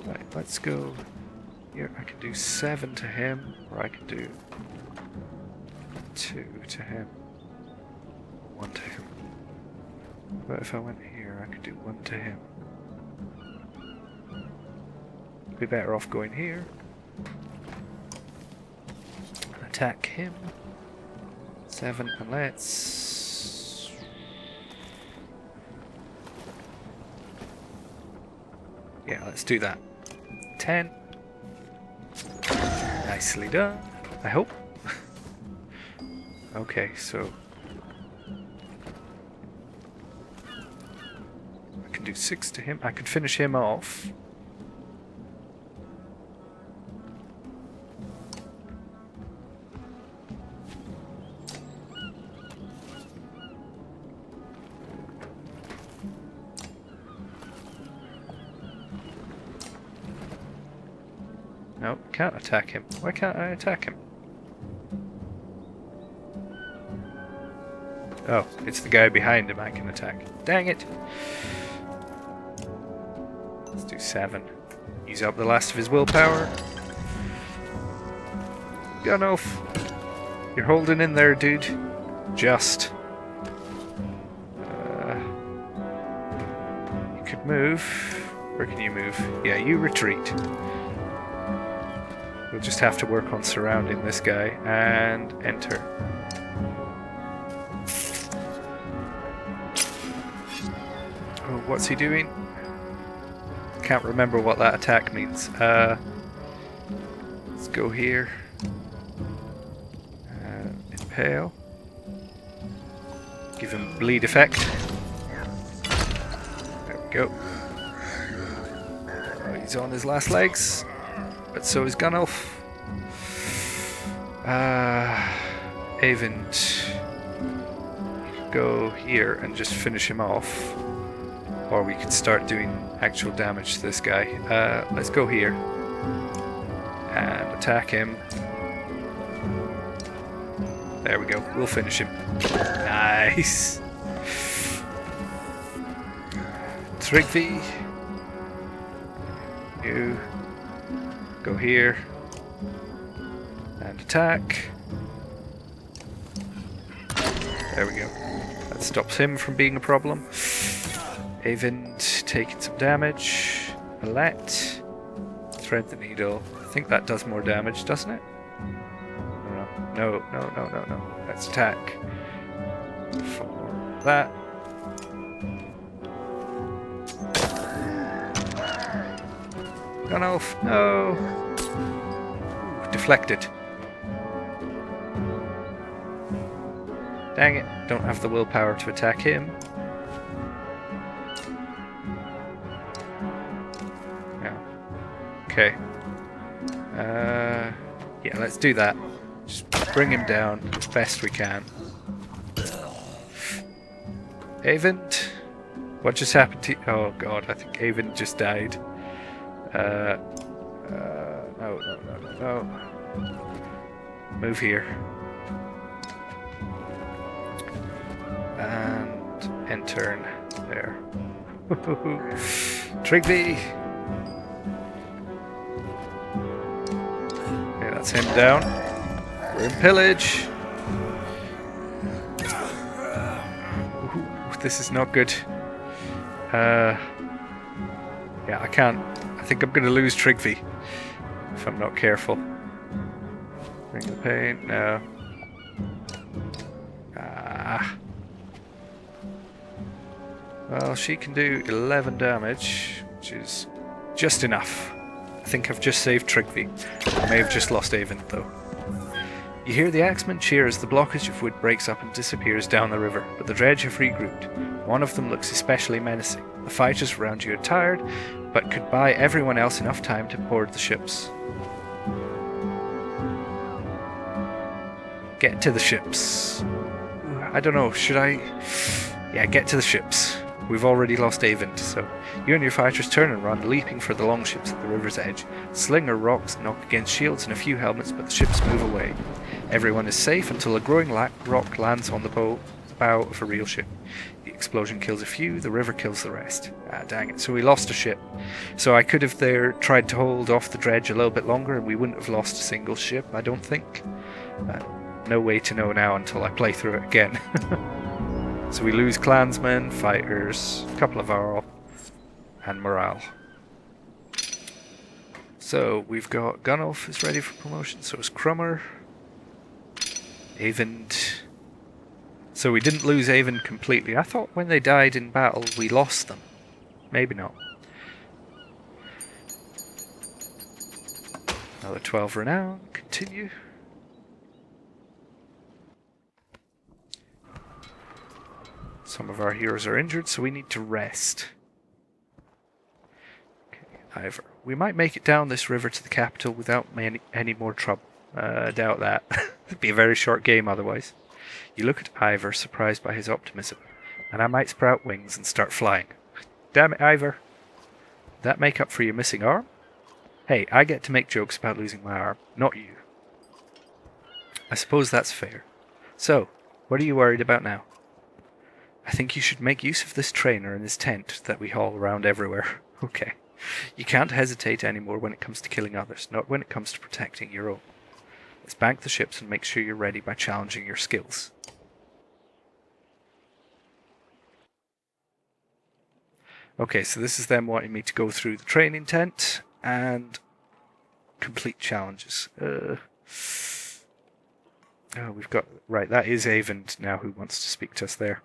right, let's go here. I can do 7 to him, or I can do 2 to him, 1 to him. But if I went here, I could do one to him. Be better off going here. And attack him. 7, and let's... Yeah, let's do that. 10. Nicely done, I hope. Okay, so... I can do 6 to him. I could finish him off. No, can't attack him. Why can't I attack him? Oh, it's the guy behind him I can attack. Dang it! Let's do 7. Use up the last of his willpower. Gunoff! You're holding in there, dude. Just. You could move. Where can you move? Yeah, you retreat. We'll just have to work on surrounding this guy and enter. Oh, what's he doing? Can't remember what that attack means. Let's go here. Impale. Give him bleed effect. There we go. Oh, he's on his last legs. But so is Gunoff. Avent. Go here and just finish him off. Or we could start doing actual damage to this guy. Let's go here. And attack him. There we go. We'll finish him. Nice. Trigby. You. Go here and attack. There we go. That stops him from being a problem. Avent taking some damage. Alette. Thread the needle. I think that does more damage, doesn't it? No. Let's attack. For that. Gunoff, no! Ooh, deflected. Dang it, don't have the willpower to attack him. No. Okay. Yeah, let's do that. Just bring him down as best we can. Avent? What just happened to you? Oh god, I think Avent just died. No. Move here. And enter there. Trigby! Okay, that's him down. We're in pillage. Ooh, this is not good. Yeah, I can't. I think I'm going to lose Trigby if I'm not careful. Bring the pain. No. Well, she can do 11 damage, which is just enough. I think I've just saved Trigby. I may have just lost Avent, though. You hear the axemen cheer as the blockage of wood breaks up and disappears down the river, but the dredge have regrouped. One of them looks especially menacing. The fighters around you are tired, but could buy everyone else enough time to board the ships. Get to the ships. I don't know, should I... Yeah, get to the ships. We've already lost Avent, so you and your fighters turn and run, leaping for the longships at the river's edge. Slinger rocks knock against shields and a few helmets, but the ships move away. Everyone is safe until a growing rock lands on the bow of a real ship. The explosion kills a few, the river kills the rest. Ah, dang it. So we lost a ship. So I could have tried to hold off the dredge a little bit longer and we wouldn't have lost a single ship, I don't think. No way to know now until I play through it again. So we lose clansmen, fighters, a couple of our and morale. So we've got Gunnulf is ready for promotion, so is Crummer. Avend. So we didn't lose Avend completely. I thought when they died in battle we lost them. Maybe not. Another 12 renown. Continue. Some of our heroes are injured, so we need to rest. Okay, Ivor. We might make it down this river to the capital without any more trouble. I doubt that. It'd be a very short game otherwise. You look at Ivor, surprised by his optimism, and I might sprout wings and start flying. Damn it, Ivor. That make up for your missing arm? Hey, I get to make jokes about losing my arm, not you. I suppose that's fair. So, what are you worried about now? I think you should make use of this trainer and his tent that we haul around everywhere. Okay. You can't hesitate anymore when it comes to killing others, not when it comes to protecting your own. Let's bank the ships and make sure you're ready by challenging your skills. Okay, so this is them wanting me to go through the training tent and complete challenges. Oh, we've got... Right, that is Avend now who wants to speak to us there.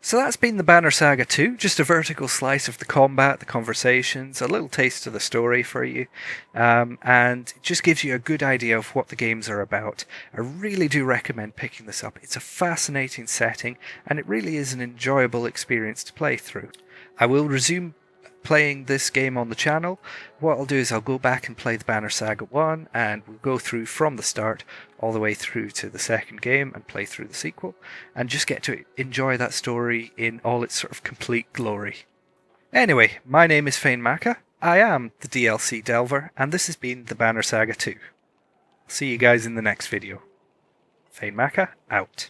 So that's been the Banner Saga 2, just a vertical slice of the combat, the conversations, a little taste of the story for you, and it just gives you a good idea of what the games are about. I really do recommend picking this up. It's a fascinating setting, and it really is an enjoyable experience to play through. I will resume playing this game on the channel. What I'll do is I'll go back and play the Banner Saga 1, and we'll go through from the start all the way through to the second game and play through the sequel, and just get to enjoy that story in all its sort of complete glory. Anyway, my name is Fainmaca, I am the DLC Delver, and this has been the Banner Saga 2. See you guys in the next video. Fainmaca, out.